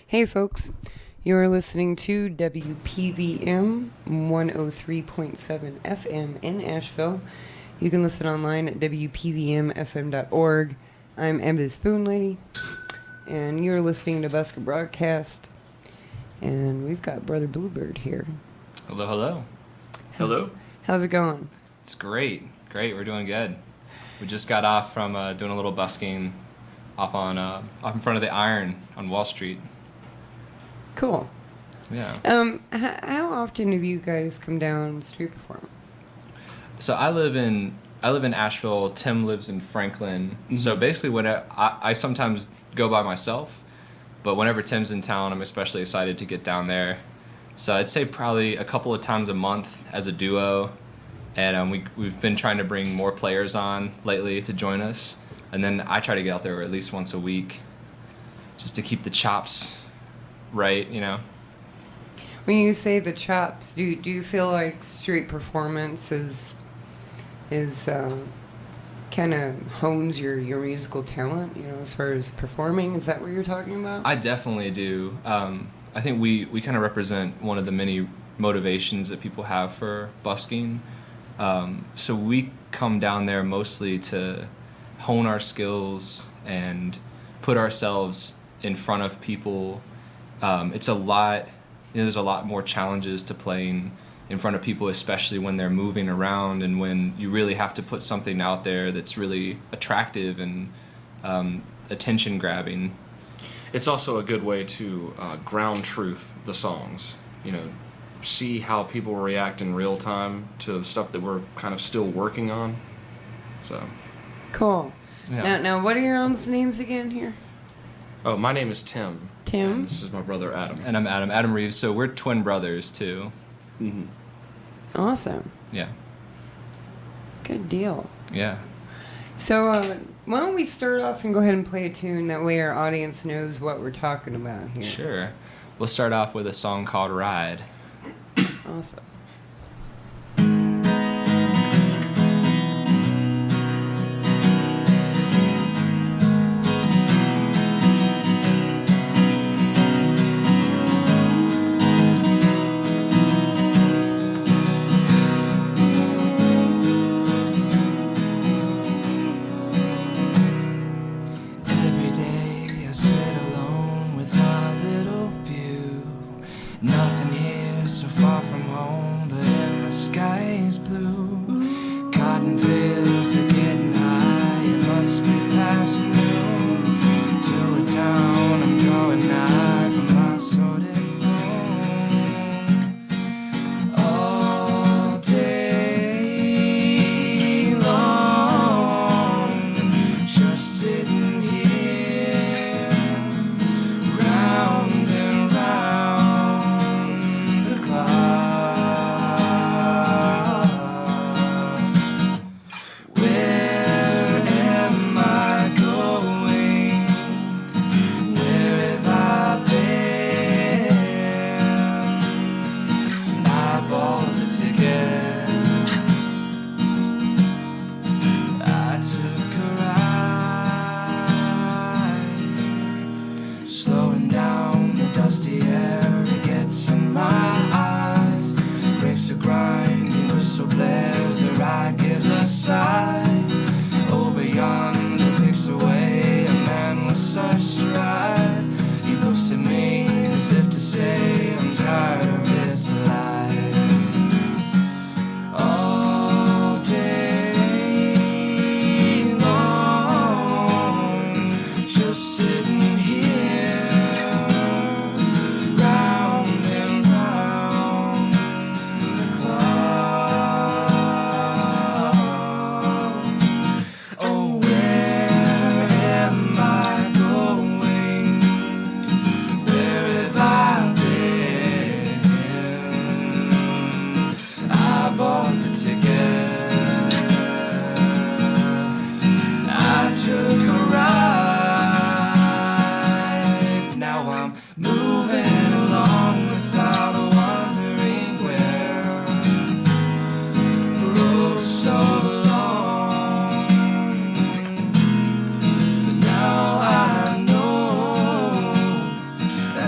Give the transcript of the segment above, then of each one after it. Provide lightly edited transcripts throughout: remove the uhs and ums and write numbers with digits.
Hey folks, you're listening to WPVM 103.7 FM in Asheville. You can listen online at WPVMFM.org. I'm Emma Spoon Lady, and you're listening to Busker Broadcast, and we've got Brother Bluebird here. Hello, hello. Hello. How's it going? It's great. We're doing good. We just got off from doing a little busking off in front of the Iron on Wall Street. Cool. Yeah. How often have you guys come down street perform? So I live in Asheville. Tim lives in Franklin. Mm-hmm. So basically, when I sometimes go by myself, but whenever Tim's in town, I'm especially excited to get down there. So I'd say probably a couple of times a month as a duo, and we've been trying to bring more players on lately to join us, and then I try to get out there at least once a week, just to keep the chops right, you know. When you say the chops, do you feel like street performance is kind of hones your musical talent, you know, as far as performing? Is that what you're talking about? I definitely do. I think we kind of represent one of the many motivations that people have for busking. So we come down there mostly to hone our skills and put ourselves in front of people. It's a lot, you know, there's a lot more challenges to playing in front of people, especially when they're moving around and when you really have to put something out there that's really attractive and attention grabbing. It's also a good way to ground truth the songs, you know, see how people react in real time to stuff that we're kind of still working on. So cool. Yeah. Now what are your own names again here? Oh, my name is Tim. Tim? And this is my brother Adam. And I'm Adam Reeves, so we're twin brothers too. Mm-hmm. Awesome. Yeah. Good deal. Yeah. So why don't we start off and go ahead and play a tune, that way our audience knows what we're talking about here. Sure. We'll start off with a song called Ride. Awesome.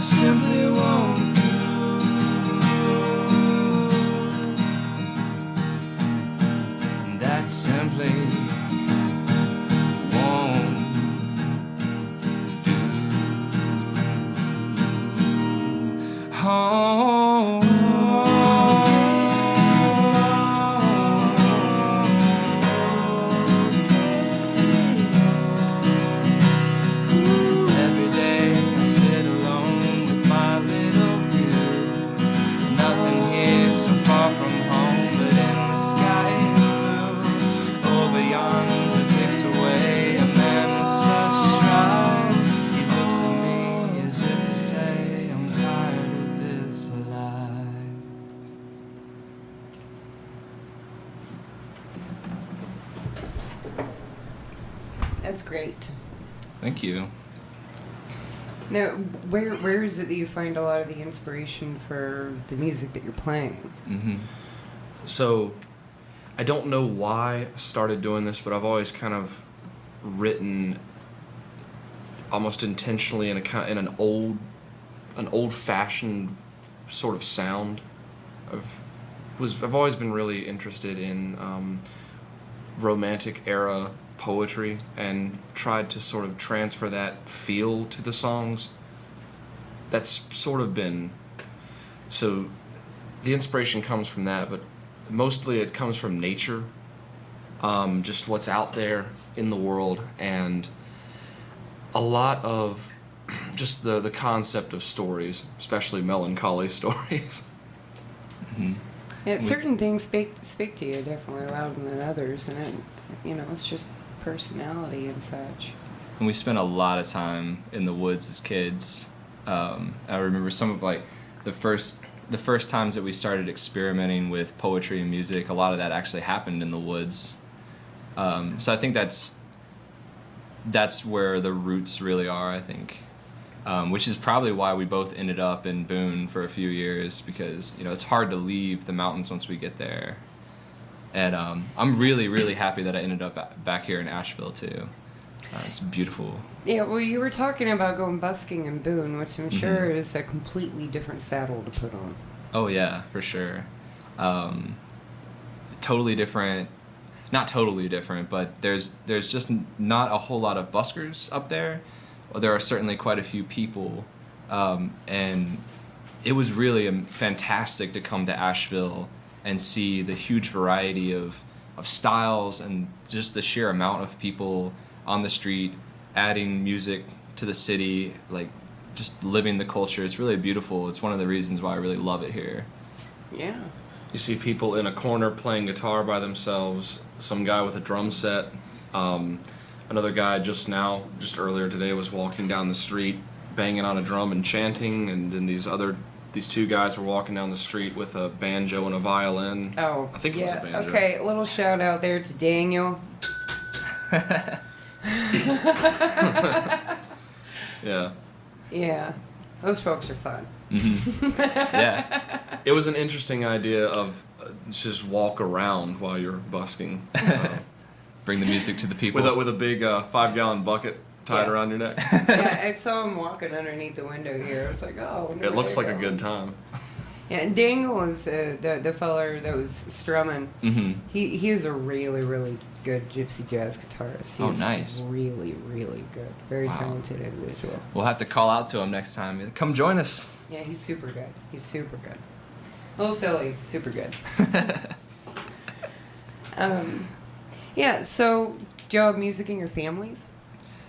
simply won't do. That simply won't do. Oh, every day I sit alone with my little view. Nothing here so far from home, but in the sky is blue. Over yonder takes away a man with such stride. He looks at me as if to say, I'm tired of this life. That's great. Thank you. Now, where is it that you find a lot of the inspiration for the music that you're playing? Mm-hmm. So, I don't know why I started doing this, but I've always kind of written almost intentionally in an old-fashioned sort of sound. I've always been really interested in romantic era poetry and tried to sort of transfer that feel to the songs. That's sort of been, so the inspiration comes from that, but mostly it comes from nature, just what's out there in the world, and a lot of just the concept of stories, especially melancholy stories. Mm-hmm. Yeah, certain things speak to you definitely louder than others, and it, it's just personality and such. And we spent a lot of time in the woods as kids. I remember some of like the first times that we started experimenting with poetry and music. A lot of that actually happened in the woods. So I think that's where the roots really are, I think. Which is probably why we both ended up in Boone for a few years, because it's hard to leave the mountains once we get there. And I'm really, really happy that I ended up back here in Asheville too. It's beautiful. Yeah, well, you were talking about going busking in Boone, which I'm sure is a completely different saddle to put on. Oh yeah, for sure. Totally different. Not totally different, but there's just not a whole lot of buskers up there. Well, there are certainly quite a few people, and it was really fantastic to come to Asheville and see the huge variety of styles and just the sheer amount of people on the street adding music to the city, like just living the culture. It's really beautiful. It's one of the reasons why I really love it here. Yeah. You see people in a corner playing guitar by themselves, some guy with a drum set. Another guy just earlier today was walking down the street banging on a drum and chanting, and then these two guys were walking down the street with a banjo and a violin. Oh, I think it was a banjo. Okay, a little shout out there to Daniel. Yeah. Yeah, those folks are fun. Mm-hmm. Yeah. It was an interesting idea of just walk around while you're busking. Bring the music to the people. With a big 5-gallon bucket tied around your neck. Yeah, I saw him walking underneath the window here. I was like, oh. It looks like a good time. Yeah, and Daniel is the feller that was strumming. Mm-hmm. He is a really, really good gypsy jazz guitarist. He's nice. Really, really good. Very Wow. talented individual. We'll have to call out to him next time. Come join us. Yeah, he's super good. He's super good. A little silly, super good. Yeah, so do you have music in your families?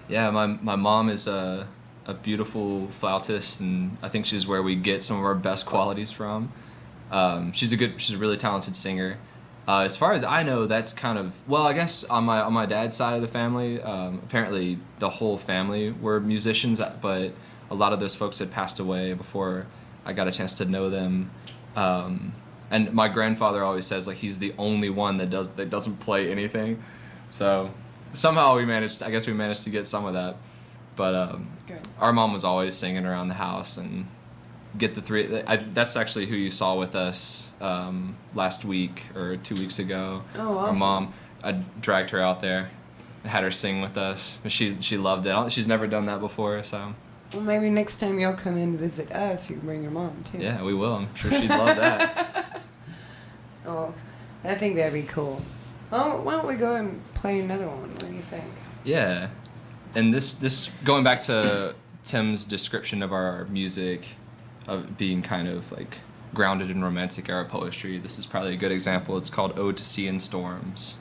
Yeah, my mom is a beautiful flautist, and I think she's where we get some of our best qualities from. She's a really talented singer. As far as I know, that's kind of, well, I guess on my dad's side of the family, apparently the whole family were musicians, but a lot of those folks had passed away before I got a chance to know them. And my grandfather always says like he's the only one that doesn't play anything. So somehow we managed to get some of that. But Good. Our mom was always singing around the house, and get the three. That's actually who you saw with us last week or 2 weeks ago. Oh, awesome. Our mom, I dragged her out there, had her sing with us. She loved it. She's never done that before, so Well, maybe next time y'all come in and visit us, you can bring your mom, too. Yeah, we will. I'm sure she'd love that. Oh, I think that'd be cool. Well, why don't we go and play another one? What do you think? Yeah. And this going back to Tim's description of our music, of being kind of like grounded in romantic era poetry, this is probably a good example. It's called Ode to Sea and Storms.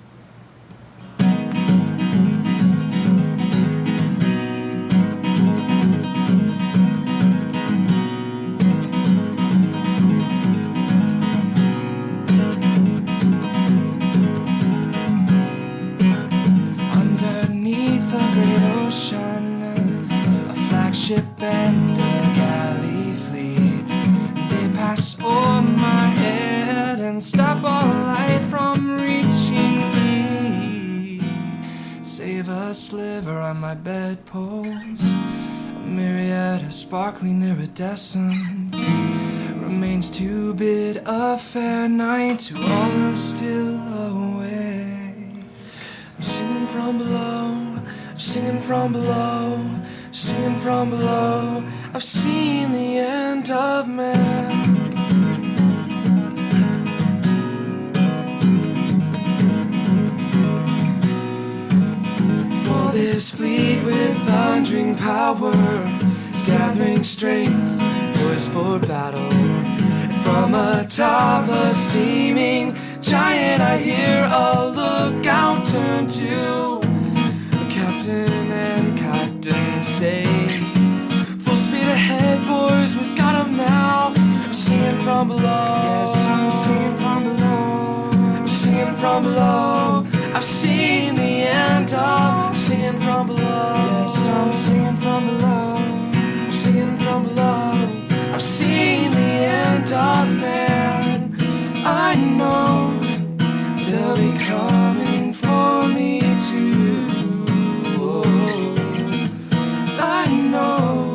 Underneath a great ocean, a flagship and a galley fleet. They pass over my head and stop all light from reaching me. Save a sliver on my bedpost, a myriad of sparkling iridescence remains to bid a fair night to all who's still awake. I'm singing from below, singing from below, singing from below. I've seen the end of man. For this fleet with thundering power is gathering strength, poised for battle. And from atop a steaming giant, I hear a lookout turn to the captain and captain say, full speed ahead, boys, we've got 'em now. I'm singing from below. Yes, I'm singing from below. I'm singing from below. I've seen the end of singing from below. Yes, I'm singing from below. I'm singing from below. I've seen the end of man. I know they'll be coming for me too. I know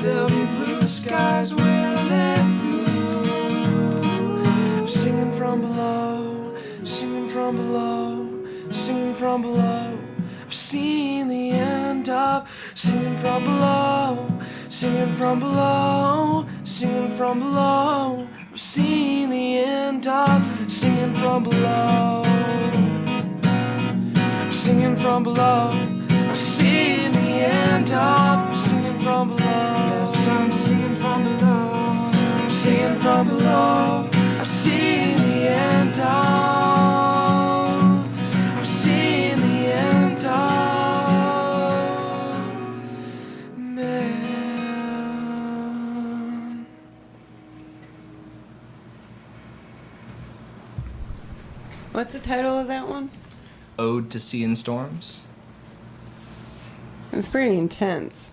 there'll be blue skies when they're through. I'm singing from below, singing from below, singing from below. I've seen the end of singing from below, singing from below, singing from below. I've seen the end of singing from below. I'm singing from below. I've seen the end of singing from below. Yes, I'm singing from below. I'm singing from below. I've seen the end of. I've seen the end of man. What's the title of that one? Ode to Sea and Storms. It's pretty intense.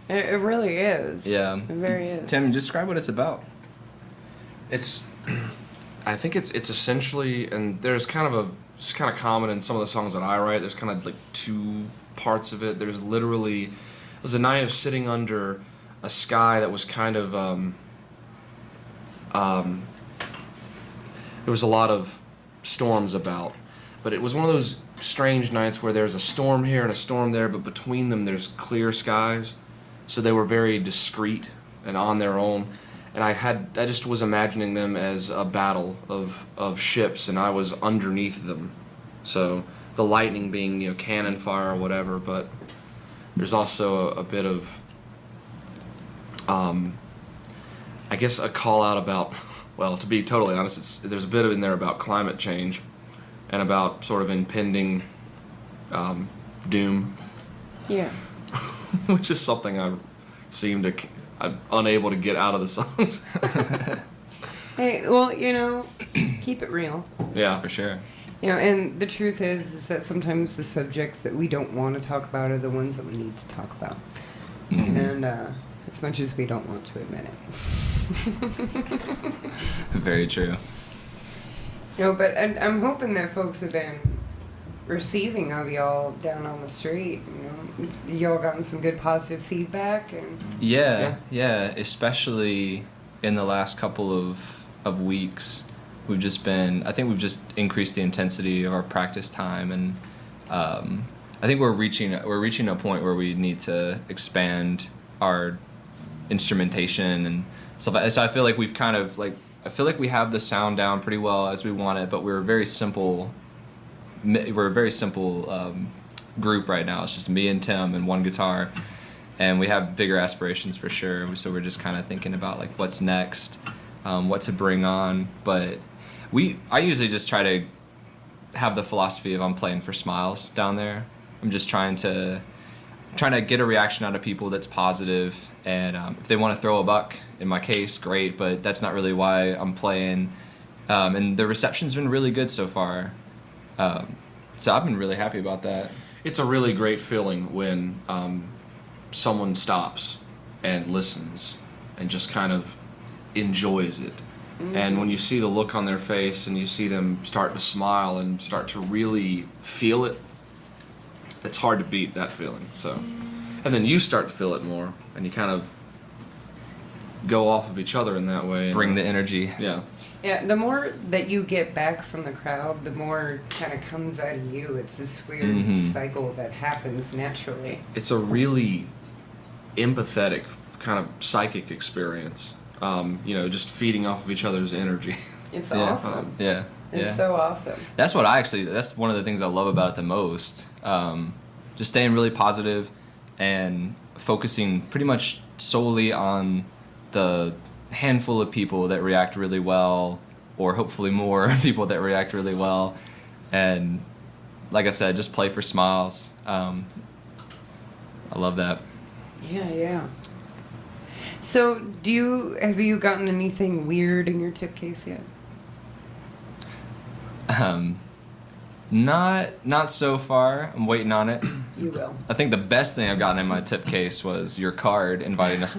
It really is. Yeah. It very is. Tim, describe what it's about. It's, I think it's essentially, and there's kind of it's kind of common in some of the songs that I write. There's kind of like two parts of it. There's literally, it was a night of sitting under a sky that was kind of, there was a lot of storms about, but it was one of those strange nights where there's a storm here and a storm there, but between them there's clear skies, so they were very discreet and on their own. And I just was imagining them as a battle of ships, and I was underneath them. So the lightning being, cannon fire or whatever, but there's also a bit of, I guess, a call out about, well, to be totally honest, there's a bit in there about climate change and about sort of impending doom. Yeah. Which is something I'm unable to get out of the songs. Hey, well, keep it real. Yeah, For sure. And the truth is that sometimes the subjects that we don't want to talk about are the ones that we need to talk about. Mhm. And as much as we don't want to admit it. Very true. But I'm hoping that folks have been receiving of y'all down on the street. Y'all gotten some good positive feedback. And Yeah, especially in the last couple of weeks. I think we've just increased the intensity of our practice time, and I think we're reaching a point where we need to expand our instrumentation and stuff like that. So I feel like we've kind of like I feel like we have the sound down pretty well as we want it, but we're a very simple group right now. It's just me and Tim and one guitar, and we have bigger aspirations for sure. So we're just kind of thinking about like what's next, what to bring on. But I usually just try to have the philosophy of I'm playing for smiles down there. I'm just trying to get a reaction out of people that's positive, and if they want to throw a buck, in my case, great. But that's not really why I'm playing. And the reception's been really good so far. So I've been really happy about that. It's a really great feeling when someone stops and listens and just kind of enjoys it. Mm-hmm. And when you see the look on their face and you see them start to smile and start to really feel it, it's hard to beat that feeling. So, and then you start to feel it more, and you kind of go off of each other in that way. Bring the energy. Yeah. Yeah, the more that you get back from the crowd, the more kind of comes out of you. It's this weird cycle that happens naturally. It's a really empathetic kind of psychic experience. Just feeding off of each other's energy. It's awesome. Yeah. It's so awesome. That's one of the things I love about it the most. Just staying really positive and focusing pretty much solely on the handful of people that react really well, or hopefully more people that react really well. And like I said, just play for smiles. I love that. Yeah. So have you gotten anything weird in your tip case yet? Not so far. I'm waiting on it. You will. I think the best thing I've gotten in my tip case was your card inviting us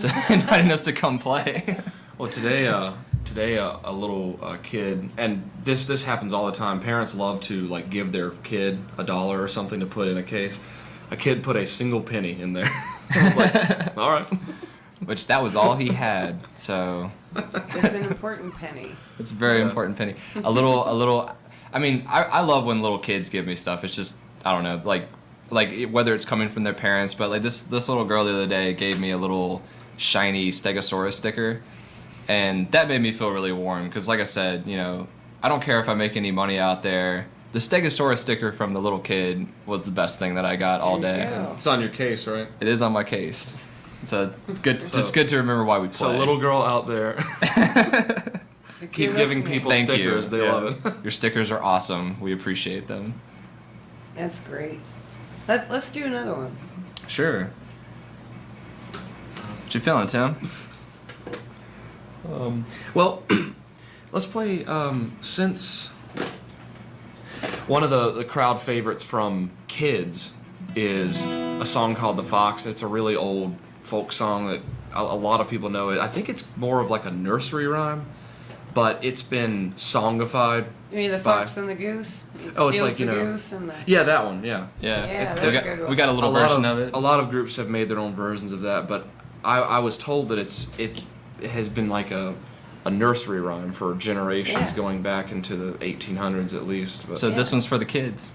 to come play. Well, today a little kid, and this happens all the time. Parents love to like give their kid $1 or something to put in a case. A kid put a single penny in there. I was like, all right. Which that was all he had. So it's an important penny. It's a very important penny. A little. I mean, I love when little kids give me stuff. It's just I don't know, like whether it's coming from their parents, but like this little girl the other day gave me a little shiny Stegosaurus sticker, and that made me feel really warm because, like I said, I don't care if I make any money out there. The Stegosaurus sticker from the little kid was the best thing that I got all day. It's on your case, right? It is on my case. So good, just good to remember why we play. So little girl out there, keep giving people stickers. They love it. Your stickers are awesome. We appreciate them. That's great. Let's do another one. Sure. What you feeling, Tim? Well, let's play. Since one of the crowd favorites from kids is a song called "The Fox." It's a really old folk song that a lot of people know. I think it's more of like a nursery rhyme, but it's been songified. You mean the fox and the goose? It's like goose and yeah, that one. Yeah. Yeah, we got a little version of it. A lot of groups have made their own versions of that, but I was told that it has been like a nursery rhyme for generations, going back into the 1800s at least. But. So this one's for the kids.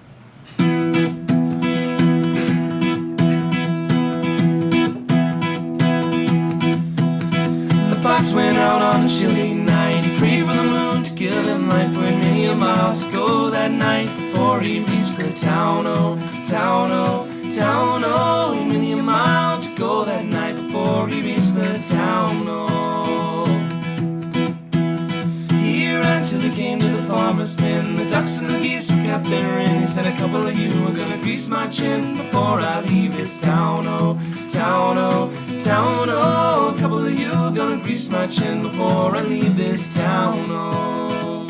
The fox went out on a chilly night. He prayed for the moon to give him light, for many a mile to go that night before he reached the town. Oh, town, oh, town, oh. Many a mile to go that night before he reached the town. Oh. He ran till he came to the farmer's pen. The ducks and the geese were kept therein. He said, "A couple of you are gonna grease my chin before I leave this town. Oh, town, oh, town, oh. A couple of you are gonna grease my chin before I leave this town. Oh."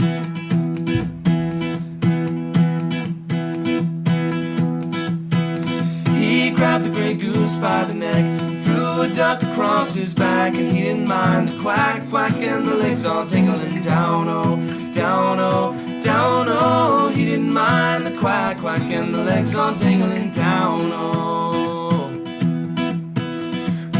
He grabbed the gray goose by the neck, threw a duck across his back, and he didn't mind the quack, quack, and the legs all dangling down, oh, down, oh, down, oh. He didn't mind the quack, quack, and the legs all dangling down, oh.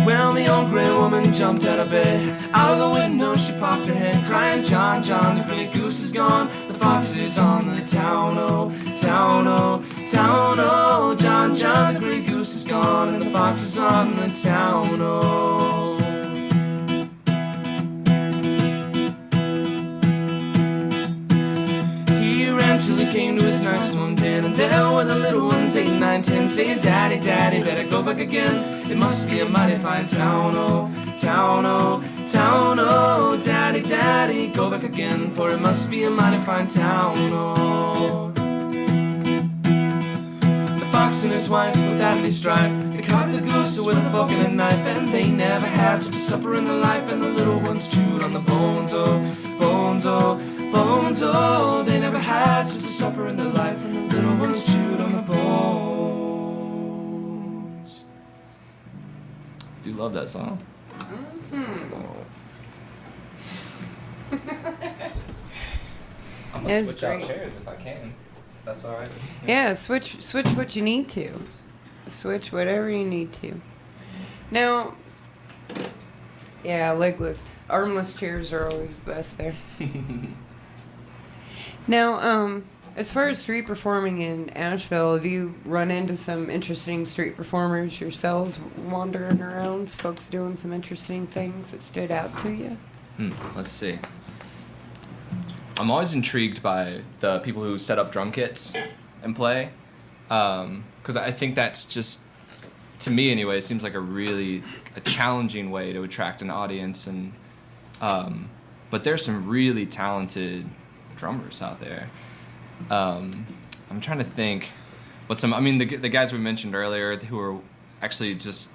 Well, the old gray woman jumped out of bed. Out of the window she popped her head, crying, "John, John, the gray goose is gone. The foxes on the town, oh, town, oh, town, oh. John, John, the gray goose is gone, and the foxes on the town, oh. He ran till he came to his nice one den, and there were the little ones, 8, 9, 10, saying, Daddy, Daddy, better go back again. It must be a mighty fine town, oh, town, oh, town, oh. Daddy, Daddy, go back again, for it must be a mighty fine town, oh. The fox and his wife, without any strife, they carved the goose with a fork and a knife, and they never had such a supper in their life. And the little ones chewed on the bones, oh, bones, oh, bones, oh. They never had such a supper in their life, and the little ones chewed on the bones. Do love that song. I'm gonna It's switch out great. chairs if I can. That's all right. Yeah, switch what you need to. Switch whatever you need to. Now, yeah, legless. Armless chairs are always the best there. Now, as far as street performing in Asheville, have you run into some interesting street performers yourselves wandering around? Folks doing some interesting things that stood out to you? Let's see. I'm always intrigued by the people who set up drum kits and play, because I think that's just, to me anyway, it seems like a challenging way to attract an audience. And but there's some really talented drummers out there. I'm trying to think the guys we mentioned earlier who were actually just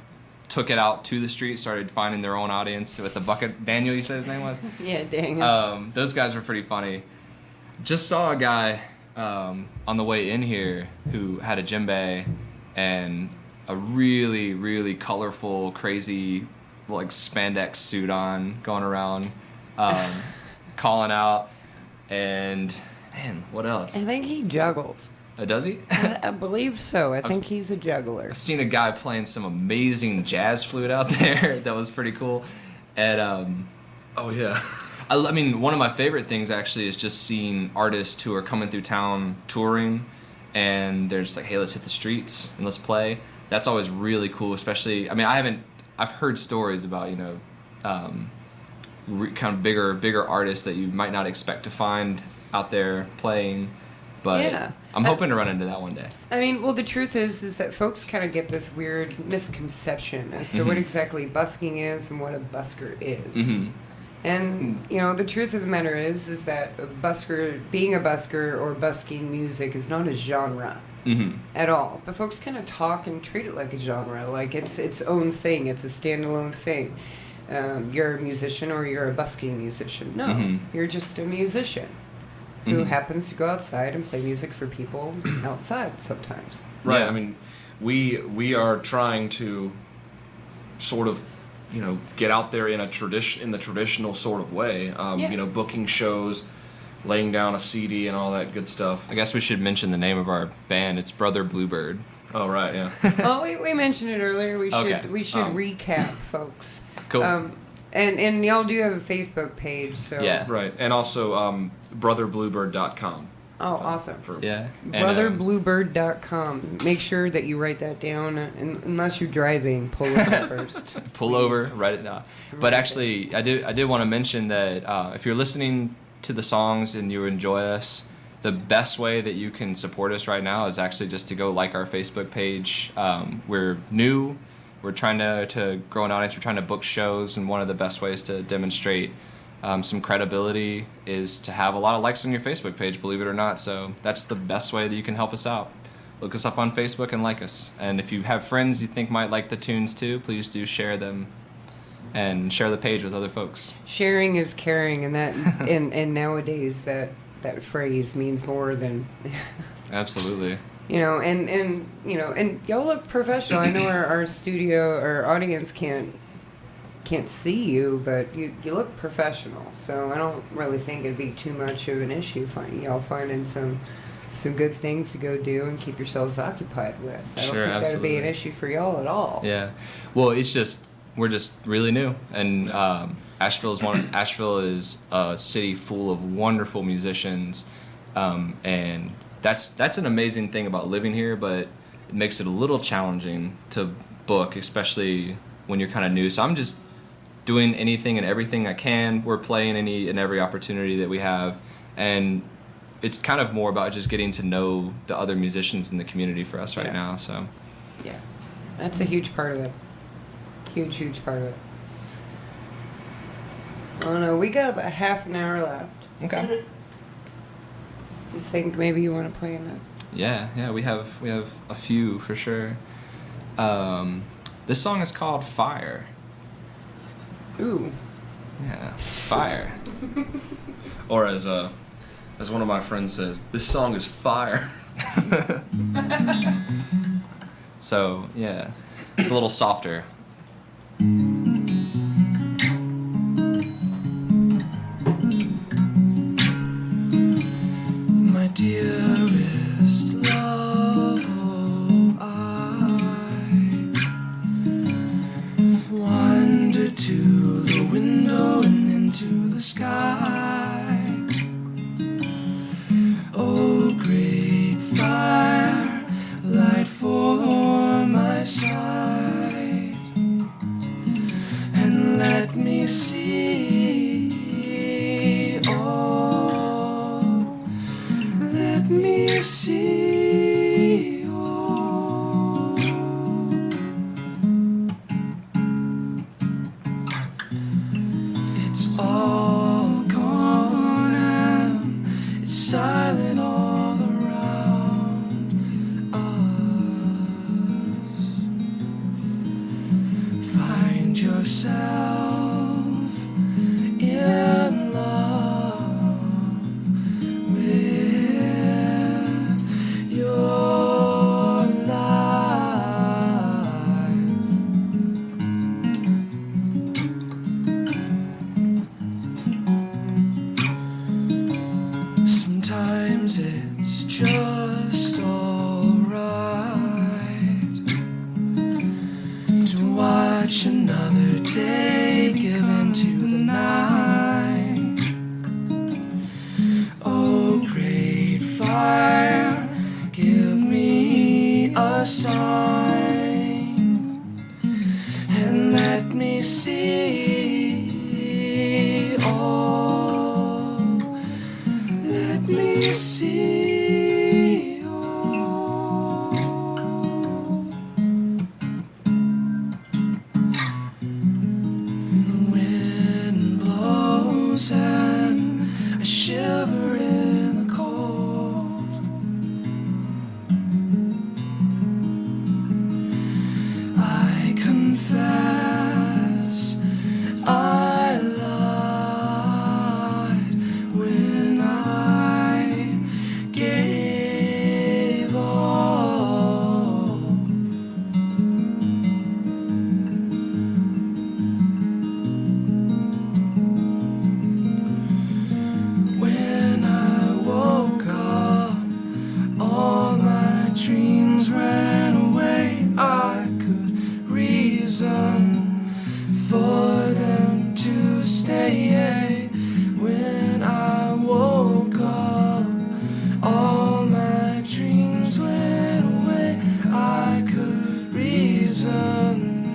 took it out to the street, started finding their own audience with the bucket. Daniel, you said his name was? Yeah, dang. Those guys were pretty funny. Just saw a guy on the way in here who had a djembe and a really, really colorful, crazy, like spandex suit on, going around, calling out. And man, what else? I think he juggles. Does he? I believe so. I think he's a juggler. I've seen a guy playing some amazing jazz flute out there. That was pretty cool. And Oh, yeah. I mean, one of my favorite things actually is just seeing artists who are coming through town touring, and they're just like, hey, let's hit the streets and let's play. That's always really cool, especially, I mean, I've heard stories about, kind of bigger artists that you might not expect to find out there playing. But Yeah. I'm hoping to run into that one day. I mean, well, the truth is that folks kind of get this weird misconception as to what exactly busking is and what a busker is. Mm-hmm. And, the truth of the matter is that being a busker or busking music is not a genre at all. But folks kind of talk and treat it like a genre, like it's its own thing. It's a standalone thing. You're a musician or you're a busking musician. No, you're just a musician who happens to go outside and play music for people outside sometimes. Right. Yeah. I mean, we are trying to sort of, get out there in the traditional sort of way. Booking shows, laying down a CD, and all that good stuff. I guess we should mention the name of our band. It's Brother Bluebird. Oh, right. Yeah. Well, we mentioned it earlier. We should Okay. recap, folks. Cool. And y'all do have a Facebook page, so Yeah. Right. And also brotherbluebird.com. Oh, awesome. Yeah. And, Brotherbluebird.com. Make sure that you write that down, and unless you're driving, pull over first. pull over, write it down. But actually, I did want to mention that if you're listening to the songs and you enjoy us, the best way that you can support us right now is actually just to go like our Facebook page. We're new. We're trying to grow an audience. We're trying to book shows, and one of the best ways to demonstrate some credibility is to have a lot of likes on your Facebook page, believe it or not. So that's the best way that you can help us out. Look us up on Facebook and like us. And if you have friends you think might like the tunes too, please do share them and share the page with other folks. Sharing is caring, and that and nowadays that phrase means more than Absolutely. and y'all look professional. I know our studio, our audience can't see you, but you look professional. So I don't really think it'd be too much of an issue finding some good things to go do and keep yourselves occupied with. I don't Sure, think that'd be an absolutely. issue for y'all at all. Yeah. Well, we're just really new, and Asheville is a city full of wonderful musicians, And that's an amazing thing about living here, but it makes it a little challenging to book, especially when you're kind of new. So I'm just doing anything and everything I can. We're playing any and every opportunity that we have, and it's kind of more about just getting to know the other musicians in the community for us right now. So Yeah, that's a huge part of it. Huge part of it. Oh no, we got about half an hour left. okay. You think maybe you want to play in it? Yeah, we have a few for sure. This song is called Fire. Ooh. Yeah, Fire. Or as one of my friends says, this song is fire. So yeah, it's a little softer. My dearest love, oh, I wander to the window and into the sky. Oh, great fire, light for my sight, and let me see all. Let me see all. It's all gone and it's silent all around us. Find yourself in love with your life. Sometimes it's just alright to watch another day given to the night. Oh, great fire, give me a sign and let me see all. Let me see all. The wind blows and I shiver in the cold. I confess I lied when I gave all. When I woke up, all my dreams ran away. I could reason for them to stay. When I woke up, all my dreams went away. I could reason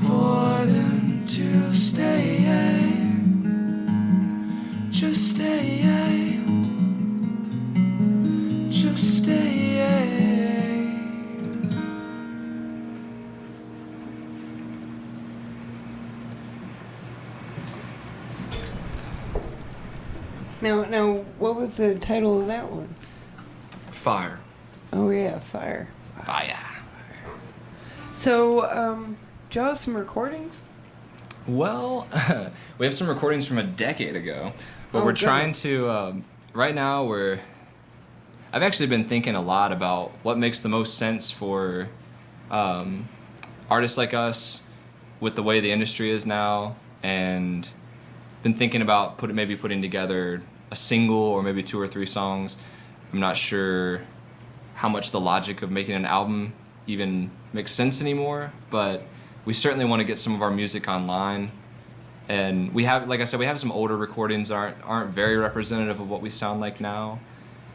for them to stay. Just stay. Just stay. Now, what was the title of that one? Fire. Oh yeah, Fire. Fire. So, do y'all have some recordings? Well, we have some recordings from a decade ago, but Oh, we're trying goodness. to. Right now, I've actually been thinking a lot about what makes the most sense for artists like us with the way the industry is now, and been thinking about putting together a single or maybe 2 or 3 songs. I'm not sure how much the logic of making an album even makes sense anymore, but we certainly want to get some of our music online. And we have, like I said, we have some older recordings that aren't very representative of what we sound like now.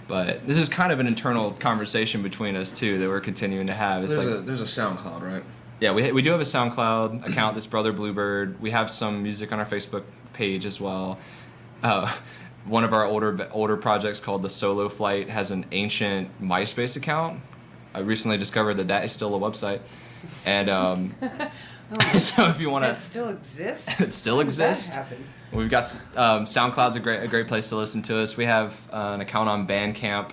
But this is kind of an internal conversation between us too that we're continuing to have. It's There's a SoundCloud, right? yeah, we do have a SoundCloud account. This Brother Bluebird. We have some music on our Facebook page as well. One of our older projects called the Solo Flight has an ancient MySpace account. I recently discovered that is still a website, and so if you want to, That still exists. it still How did that exists. happen? We've got SoundCloud's a great place to listen to us. We have an account on Bandcamp,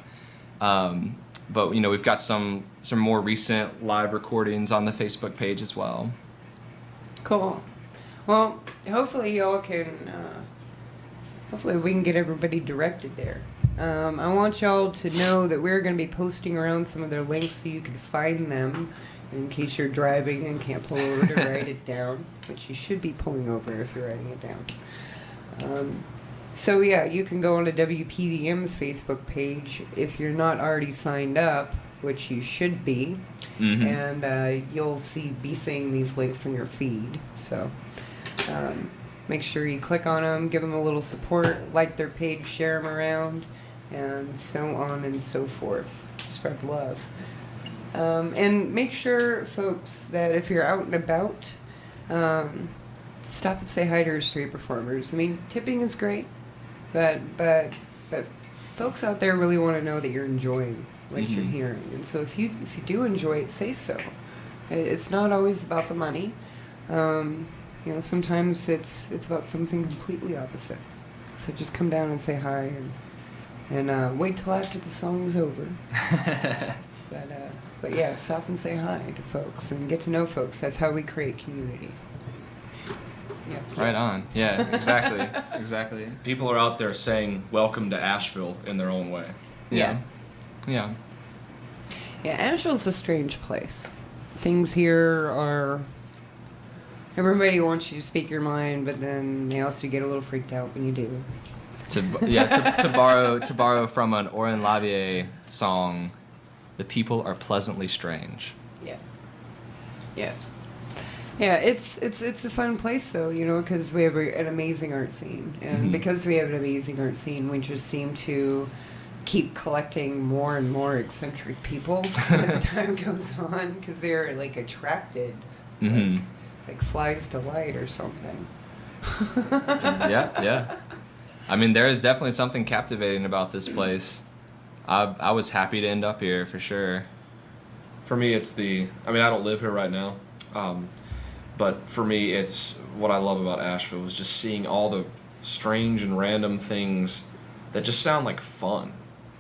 but we've got some more recent live recordings on the Facebook page as well. Cool. Well, hopefully y'all can. Hopefully we can get everybody directed there. I want y'all to know that we're going to be posting around some of their links so you can find them in case you're driving and can't pull over to write it down, which you should be pulling over if you're writing it down. So yeah, you can go onto WPDM's Facebook page if you're not already signed up, which you should be, and you'll be seeing these links in your feed. So make sure you click on them, give them a little support, like their page, share them around, and so on and so forth. Spread love. And make sure, folks, that if you're out and about, stop and say hi to our street performers. I mean, tipping is great, but folks out there really want to know that you're enjoying what you're hearing. And so if you do enjoy it, say so. It's not always about the money. Sometimes it's about something completely opposite. So just come down and say hi, and wait till after the song's over. But yeah, stop and say hi to folks and get to know folks. That's how we create community. Yeah. Right on. Yeah, exactly. People are out there saying welcome to Asheville in their own way. Yeah. Yeah, Asheville's a strange place. Things here are... Everybody wants you to speak your mind, but then they also get a little freaked out when you do. To borrow from an Oren Lavier song, the people are pleasantly strange. Yeah, it's a fun place though, because we have an amazing art scene, and because we have an amazing art scene, we just seem to keep collecting more and more eccentric people as time goes on, because they're like attracted, like flies to light or something. Yeah. I mean, there is definitely something captivating about this place. I was happy to end up here for sure. For me, I don't live here right now, but for me, it's what I love about Asheville is just seeing all the strange and random things that just sound like fun.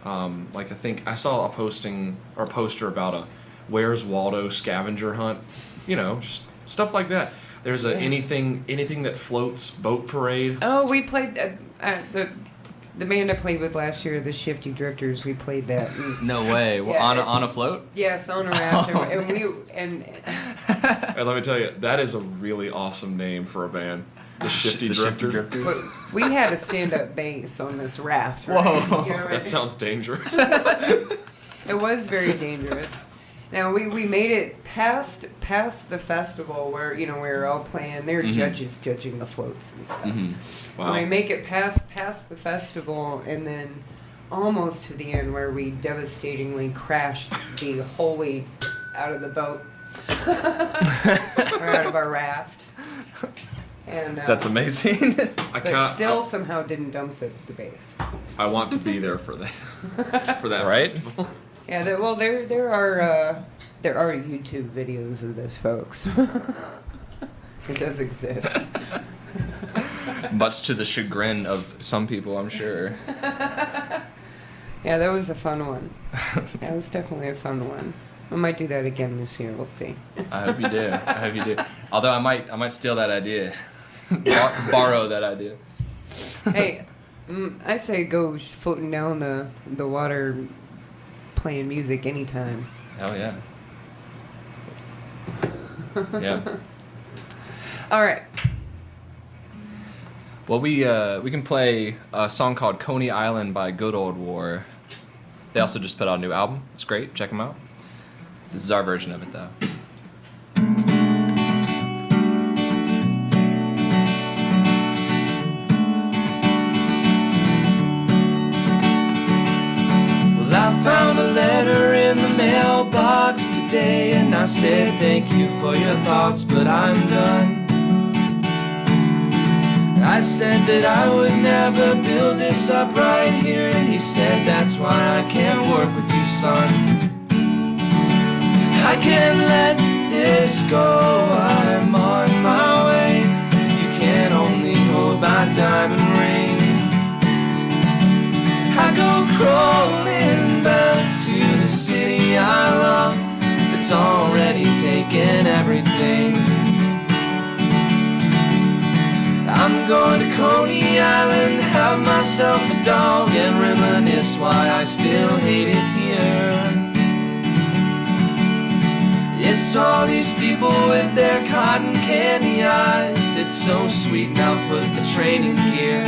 I think I saw a poster about a Where's Waldo scavenger hunt, just stuff like that. There's anything that floats boat parade. Oh, we played the band I played with last year, the Shifty Drifters. We played that. No way. Yeah, on a float? Yes, on a raft. And let me tell you, that is a really awesome name for a band. The Shifty Drifters. But we had a stand-up bass on this raft. Right? Whoa. That sounds dangerous. It was very dangerous. Now we made it past the festival where we were all playing. There are judges judging the floats and stuff. Wow. And we make it past the festival, and then almost to the end where we devastatingly crashed the Holy out of the boat or out of our raft. And That's amazing. But still somehow didn't dump the bass. I want to be there for that. For that Right? festival. Yeah, there are YouTube videos of this, folks. It does exist. Much to the chagrin of some people, I'm sure. Yeah, that was a fun one. That was definitely a fun one. I might do that again this year. We'll see. I hope you do. Although I might steal that idea. Borrow that idea. Hey, I say go floating down the water, playing music anytime. Hell yeah. Yeah. All right. Well, we can play a song called Coney Island by Good Old War. They also just put out a new album. It's great. Check them out. This is our version of it, though. day and I said thank you for your thoughts, but I'm done. I said that I would never build this up right here, and he said that's why I can't work with you, son. I can't let this go, I'm on my way. You can only hold my diamond ring. I go crawling back to the city I love, 'cause it's already taken everything. I'm going to Coney Island, have myself a dog, and reminisce why I still hate it here. It's all these people with their cotton candy eyes. It's so sweet, now put the train in gear.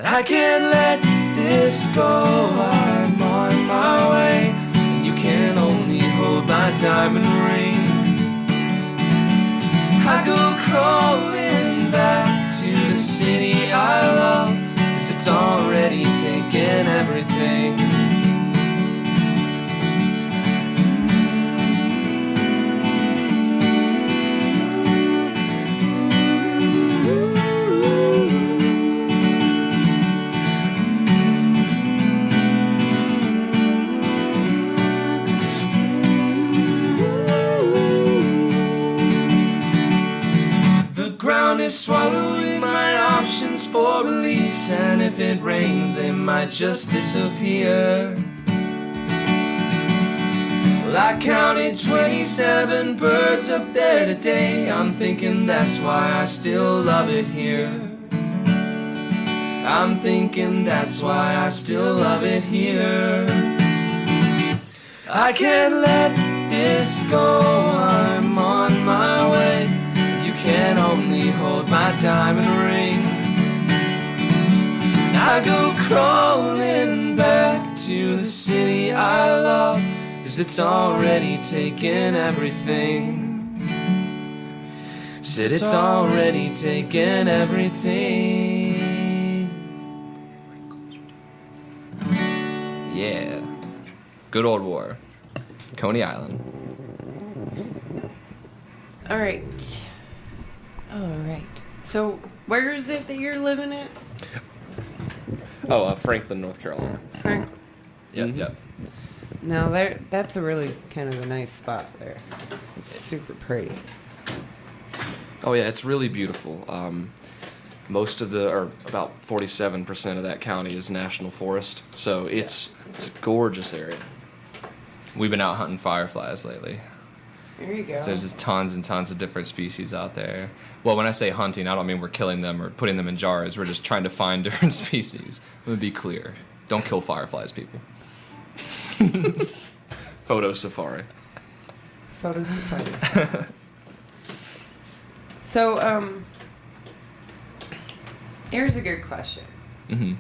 I can't let this go, I'm on my way. You can only hold my diamond ring. I go crawling back to the city I love, 'cause it's already taken everything. Is swallowing my options for release, and if it rains they might just disappear. Well, I counted 27 birds up there today. I'm thinking that's why I still love it here. I'm thinking that's why I still love it here. I can't let this go, I'm on my way. Can only hold my diamond ring. I go crawling back to the city I love, 'cause it's already taken everything. Said it's already taken everything. Yeah. Good old war. Coney Island. All right. So, where is it that you're living at? Oh, Franklin, North Carolina. Frank. Yep. Now, that's a really kind of a nice spot there. It's super pretty. Oh yeah, it's really beautiful. Most of or about 47% of that county is national forest, so it's a gorgeous area. We've been out hunting fireflies lately. There you go. So there's just tons and tons of different species out there. Well, when I say hunting, I don't mean we're killing them or putting them in jars. We're just trying to find different species. Let me be clear. Don't kill fireflies, people. Photo safari. Photo safari. So, here's a good question. Mm-hmm.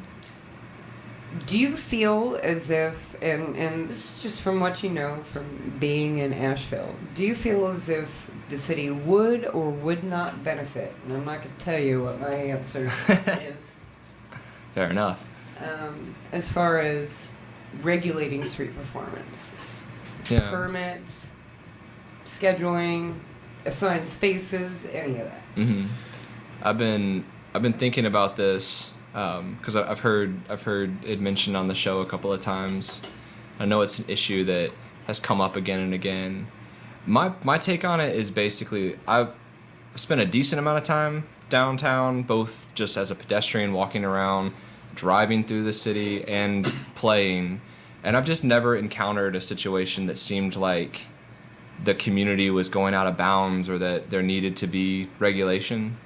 Do you feel as if, and this is just from what you know from being in Asheville, do you feel as if the city would or would not benefit? And I'm not going to tell you what my answer is. Fair enough. As far as regulating street performances. Yeah. Permits, scheduling, assigned spaces, any of that. Mm-hmm. I've been thinking about this because I've heard it mentioned on the show a couple of times. I know it's an issue that has come up again and again. My take on it is basically I've spent a decent amount of time downtown, both just as a pedestrian walking around, driving through the city, and playing. And I've just never encountered a situation that seemed like the community was going out of bounds or that there needed to be regulation.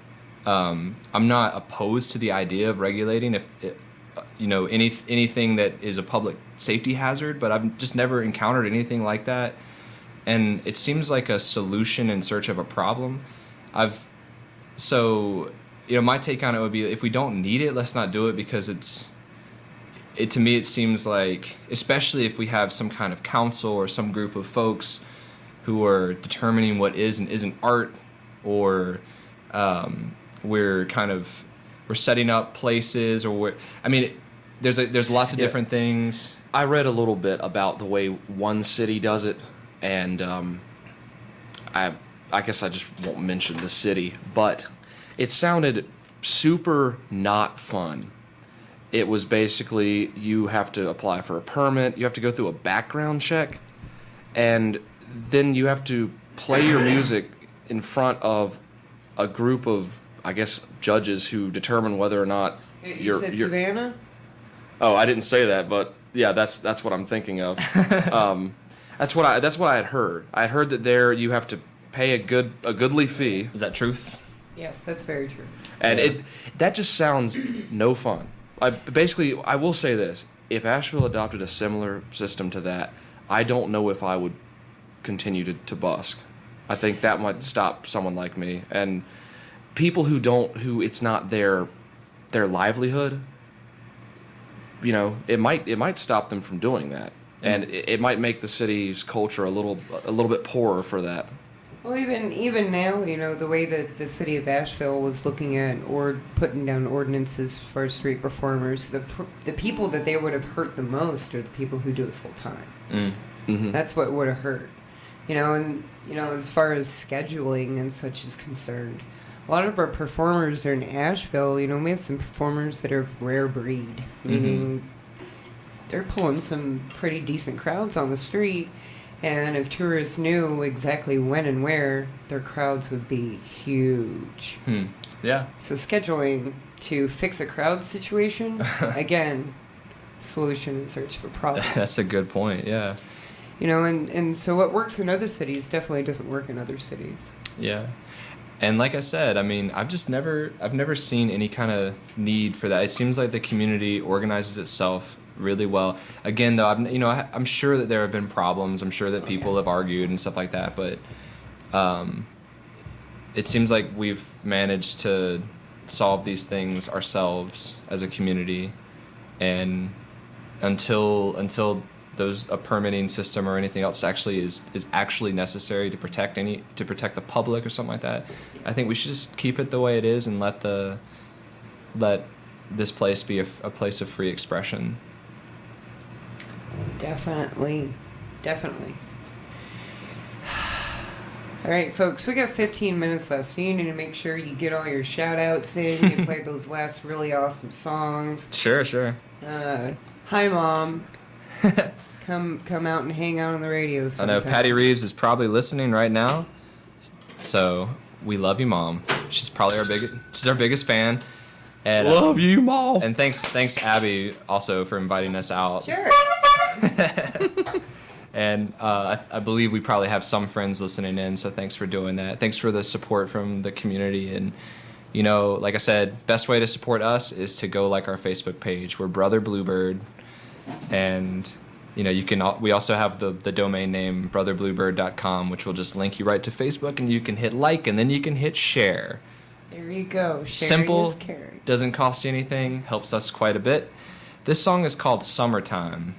I'm not opposed to the idea of regulating if anything that is a public safety hazard, but I've just never encountered anything like that. And it seems like a solution in search of a problem. My take on it would be if we don't need it, let's not do it, because to me it seems like, especially if we have some kind of council or some group of folks who are determining what is and isn't art, or we're setting up places, or there's lots of different things. I read a little bit about the way one city does it, and I guess I just won't mention the city, but it sounded super not fun. It was basically you have to apply for a permit, you have to go through a background check, and then you have to play your music in front of a group of, I guess, judges who determine whether or not You said Savannah? Oh, I didn't say that, but yeah, that's what I'm thinking of. That's what I had heard. I had heard that there you have to pay a goodly fee, Is that truth? Yes, that's very true. and that just sounds no fun. I will say this: if Asheville adopted a similar system to that, I don't know if I would continue to busk. I think that might stop someone like me and people who it's not their livelihood. You know, it might stop them from doing that, and it might make the city's culture a little bit poorer for that. Well, even now, you know, the way that the city of Asheville was looking at or putting down ordinances for street performers, the people that they would have hurt the most are the people who do it full time. Mm-hmm. That's what would have hurt. You know, and you know, as far as scheduling and such is concerned, a lot of our performers are in Asheville. You know, we have some performers that are rare breed, meaning they're pulling some pretty decent crowds on the street. And if tourists knew exactly when and where, their crowds would be huge. Yeah. So scheduling to fix a crowd situation, again, solution in search of a problem. That's a good point, yeah. You know, and so what works in other cities definitely doesn't work in other cities. Yeah. And like I said, I mean, I've never seen any kind of need for that. It seems like the community organizes itself really well. Again, though, I'm sure that there have been problems. I'm sure that people have argued and stuff like that, but it seems like we've managed to solve these things ourselves as a community, and until a permitting system or anything else actually is actually necessary to protect the public or something like that, I think we should just keep it the way it is and let this place be a place of free expression. Definitely. All right, folks, we got 15 minutes left, so you need to make sure you get all your shout-outs in. You play those last really awesome songs. Sure. Hi, Mom. Come out and hang out on the radio sometime. I know Patty Reeves is probably listening right now, so we love you, Mom. She's probably our biggest fan. And, Love you, Mom. And thanks Abby also for inviting us out. Sure. And I believe we probably have some friends listening in, so thanks for doing that. Thanks for the support from the community. And, you know, like I said, best way to support us is to go like our Facebook page. We're Brother Bluebird. And, you know, we also have the domain name brotherbluebird.com, which will just link you right to Facebook, and you can hit like, and then you can hit share. There you go. Sharing Simple, is caring. doesn't cost you anything, helps us quite a bit. This song is called Summertime.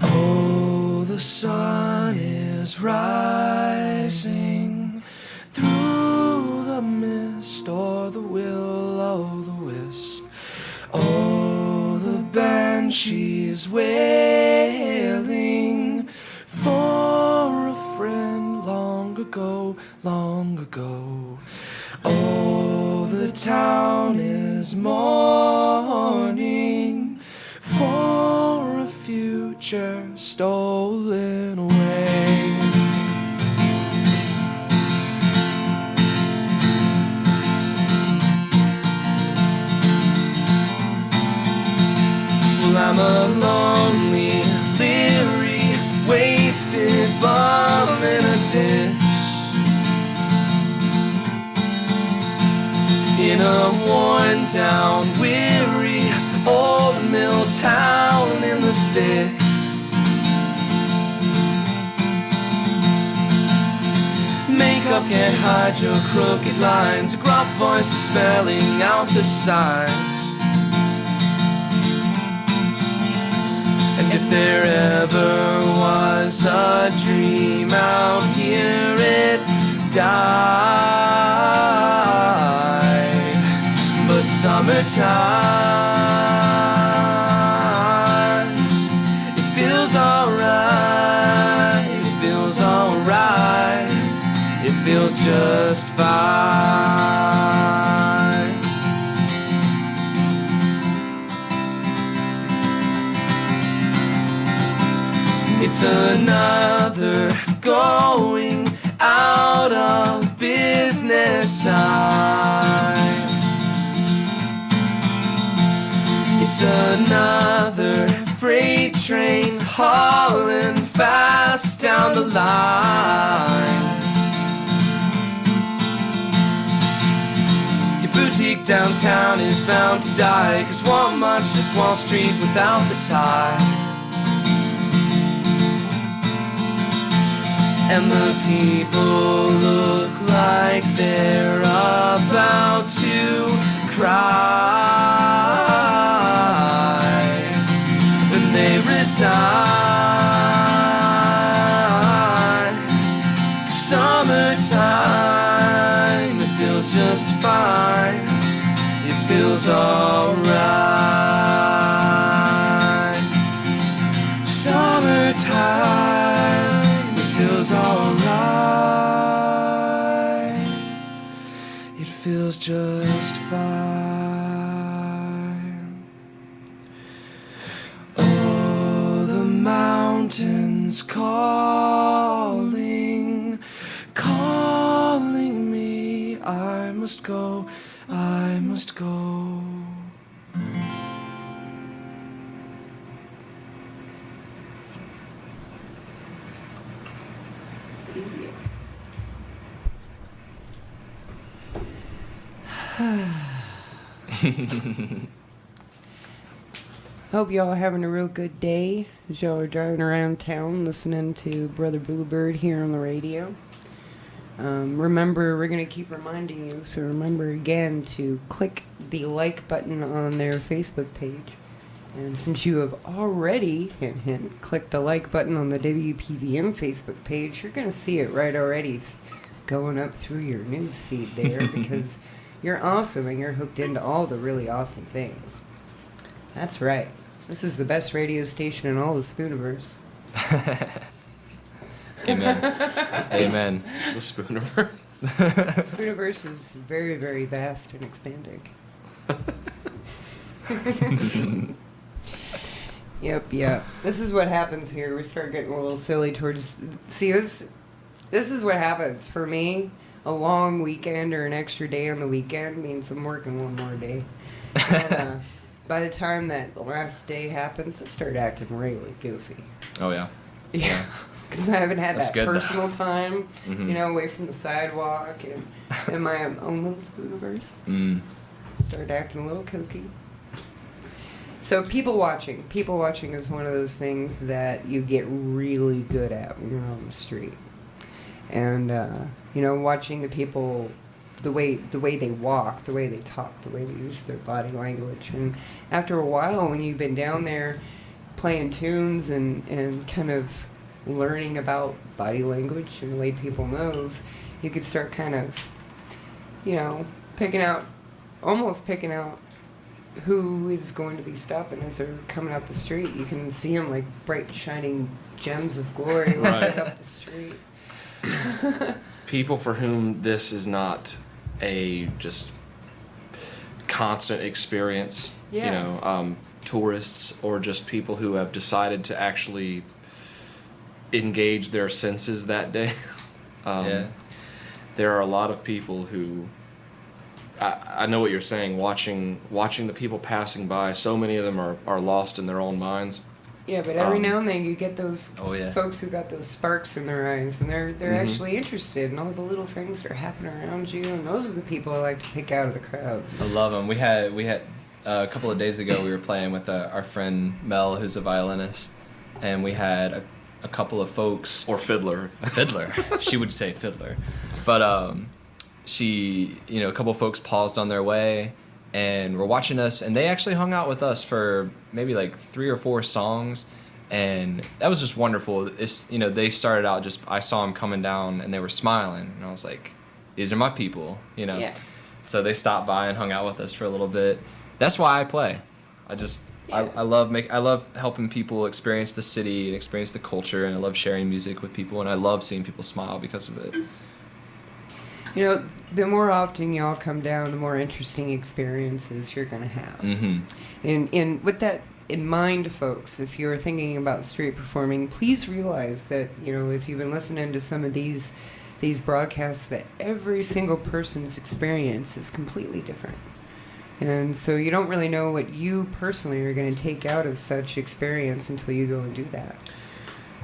Oh, the sun is rising through the mist or the will-o'-the-wisp. Oh, the banshee's wailing for a friend long ago, long ago. Oh, the town is mourning for a future stolen away. Well, I'm a lonely, leery, wasted bum in a ditch, in a worn down, weary old mill town in the sticks. Makeup can't hide your crooked lines, a gruff voice is spelling out the signs. And if there ever was a dream out here, it died. summertime. It feels alright, it feels alright, it feels just fine. It's another going out of business sign. It's another freight train hauling fast down the line. Your boutique downtown is bound to die, 'cause Walmart's just Wall Street without the tie. And the people look like they're about to cry. Then they resign. Summertime, it feels just fine. It feels alright. Summertime, it feels alright. It feels just fine. Oh, the mountains calling, calling me. I must go, I must go. Hope y'all are having a real good day as y'all are driving around town listening to Brother Bluebird here on the radio. Remember, we're going to keep reminding you, so remember again to click the like button on their Facebook page. And since you have already, hint, hint, clicked the like button on the WPVM Facebook page, you're going to see it right already going up through your news feed there because you're awesome and you're hooked into all the really awesome things. That's right. This is the best radio station in all the Spooniverse. Amen. Amen. The Spooniverse. Spooniverse is very, very vast and expanding. Yep. This is what happens here. We start getting a little silly towards... See, this is what happens for me. A long weekend or an extra day on the weekend means I'm working one more day. And, by the time that the last day happens, I start acting really goofy. Oh, yeah. Yeah. Because I haven't had That's that good, personal time, Mhm. away from the sidewalk and in my own little Spooniverse. Mm. Start acting a little kooky. So people watching is one of those things that you get really good at when you're on the street. And, watching the people, the way they walk, the way they talk, the way they use their body language. And after a while, when you've been down there playing tunes and kind of learning about body language and the way people move, you could start kind of, picking out who is going to be stopping as they're coming up the street. You can see them like bright shining gems of glory right up the street. People for whom this is not a just constant experience, Yeah. Tourists or just people who have decided to actually engage their senses that day. Yeah. There are a lot of people who, I know what you're saying, watching the people passing by, so many of them are lost in their own minds. Yeah, but every now and then you get those yeah. folks who got those sparks in their eyes, and they're Mhm. actually interested in all the little things that are happening around you, and those are the people I like to pick out of the crowd. I love them. We had a couple of days ago we were playing with our friend Mel, who's a violinist, and we had a couple of folks. Or fiddler. Fiddler. She would say fiddler. But she, a couple of folks paused on their way and were watching us, and they actually hung out with us for maybe like 3 or 4 songs, and that was just wonderful. It's, they started out I saw them coming down and they were smiling, and I was like, these are my people, Yeah. So they stopped by and hung out with us for a little bit. That's why I play. I love helping people experience the city and experience the culture, and I love sharing music with people, and I love seeing people smile because of it. You know, the more often y'all come down, the more interesting experiences you're going to have. Mm-hmm. And with that in mind, folks, if you're thinking about street performing, please realize that, you know, if you've been listening to some of these broadcasts, that every single person's experience is completely different. And so you don't really know what you personally are going to take out of such experience until you go and do that.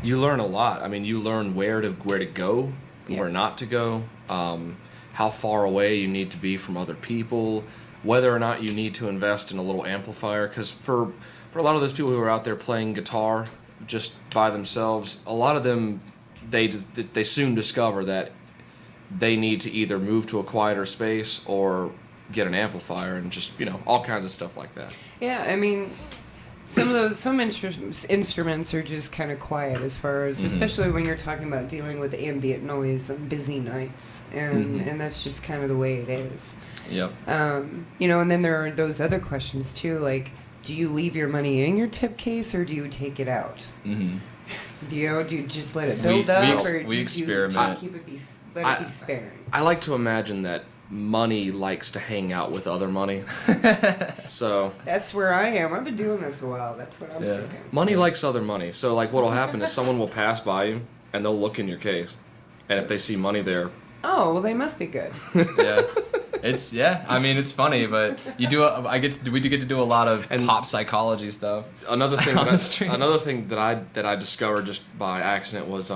You learn a lot. I mean, you learn where to go, Yeah. where not to go, how far away you need to be from other people, whether or not you need to invest in a little amplifier. Because for a lot of those people who are out there playing guitar just by themselves, a lot of them, they soon discover that they need to either move to a quieter space or get an amplifier, and just, you know, all kinds of stuff like that. Yeah, I mean, some instruments are just kind of quiet as far as, especially when you're talking about dealing with ambient noise on busy nights, and that's just kind of the way it is. Yep. You know, and then there are those other questions too, like, do you leave your money in your tip case or do you take it out? Mm-hmm. Do you just let it build up, or we do experiment. you keep it let it be sparing? I like to imagine that money likes to hang out with other money. So That's where I am. I've been doing this a while. That's what I'm thinking. money likes other money. So like what'll happen is someone will pass by you and they'll look in your case. And if they see money there, Oh, well, they must be good. Yeah. I mean, it's funny, but we do get to do a lot of pop psychology stuff. another thing On the street. that I discovered just by accident was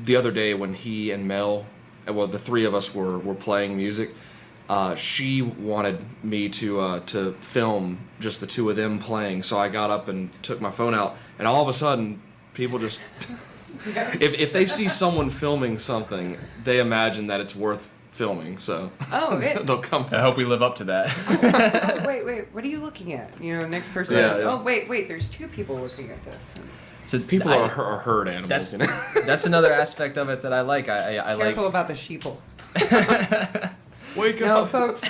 the other day when he and Mel, well, the three of us were playing music. She wanted me to film just the two of them playing, so I got up and took my phone out, and all of a sudden, people just if they see someone filming something, they imagine that it's worth filming, so they'll come. I hope we live up to that. Oh, wait, what are you looking at? You know, next person. Yeah, yeah. Oh, wait, there's two people looking at this. So People are herd animals. That's You know? that's another aspect of it that I like. I Careful like. about the sheeple. Wake No, up. folks,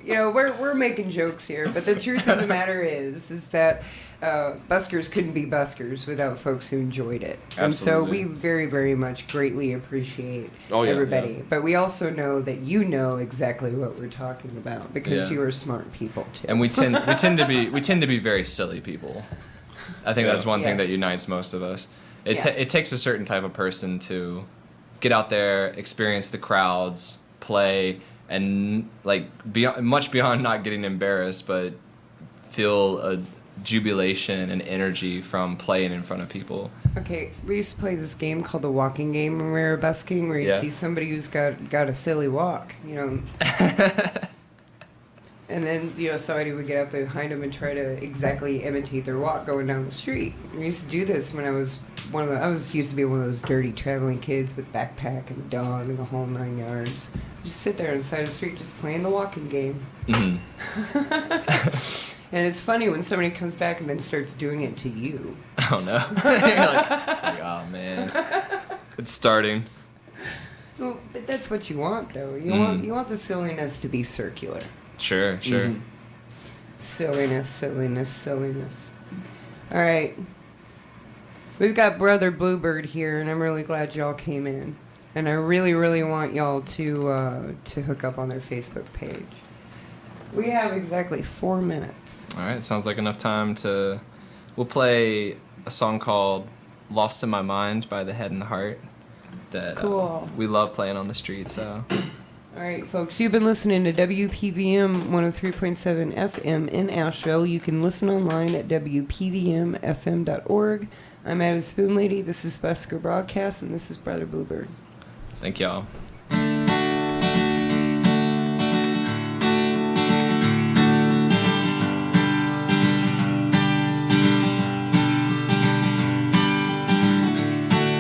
you know, we're making jokes here, but the truth of the matter is that Buskers couldn't be Buskers without folks who enjoyed it. And so we Absolutely. very, very much greatly appreciate Oh, yeah, everybody. yeah. But we also know that you know exactly what we're talking about because Yeah. you are smart people too. And we tend to be very silly people. I think that's one thing that Yes. unites most of us. Yes. It takes a certain type of person to get out there, experience the crowds, play, and like much beyond not getting embarrassed, but feel a jubilation and energy from playing in front of people. Okay, we used to play this game called the walking game when we were busking, where you Yeah. see somebody who's got a silly walk, you know. And then, you know, somebody would get up behind them and try to exactly imitate their walk going down the street. We used to do this when I was used to be one of those dirty traveling kids with backpack and dog and the whole 9 yards. Just sit there on the side of the street just playing the walking game. Mm-hmm. And it's funny when somebody comes back and then starts doing it to you. Oh no! You're like, oh man, it's starting. Well, but that's what you want, though. You want the silliness to be circular. Sure. Mm-hmm. Silliness. All right. We've got Brother Bluebird here, and I'm really glad y'all came in. And I really, really want y'all to hook up on their Facebook page. We have exactly 4 minutes. All right, sounds like enough time to. We'll play a song called "Lost in My Mind" by The Head and the Heart. That Cool. We love playing on the street. So. All right, folks, you've been listening to WPVM 103.7 FM in Asheville. You can listen online at WPVMFM.org. I'm Addie Spoon Lady. This is Busker Broadcast, and this is Brother Bluebird. Thank y'all.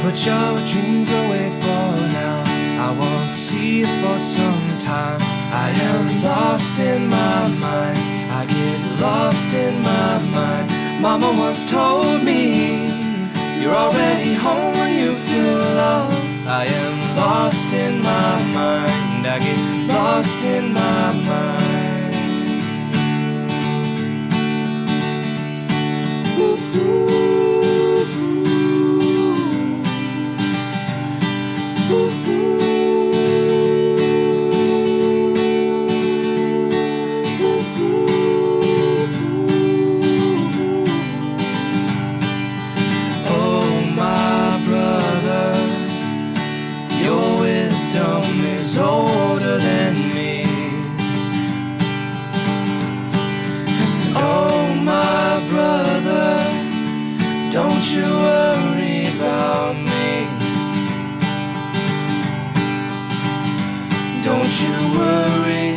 Put your dreams away for now. I won't see you for some time. I am lost in my mind. I get lost in my mind. Mama once told me you're already home when you feel loved. I am lost in my mind mind, I get lost in my mind. Ooh, ooh, ooh, ooh, is older than me. And oh, my brother, don't you worry about me. Don't you worry,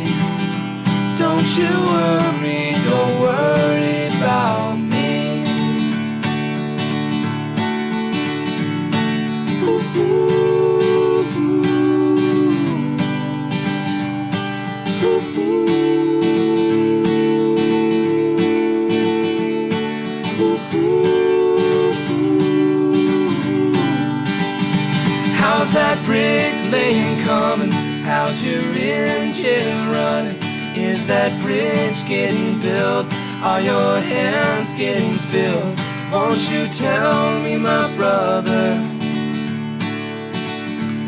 don't you worry, don't worry about me. Ooh, ooh. How's that bricklaying coming? How's your engine running? Is that bridge getting built? Are your hands getting filled? Won't you tell me, my brother?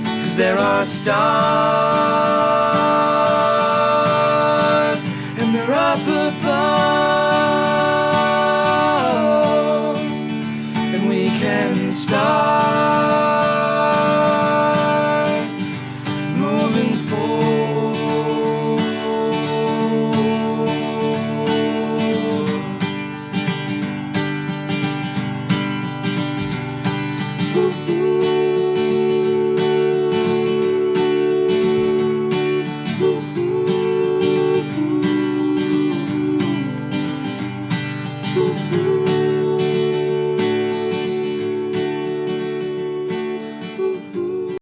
'Cause there are stars and they're up above, and we can start moving forward. Ooh, ooh.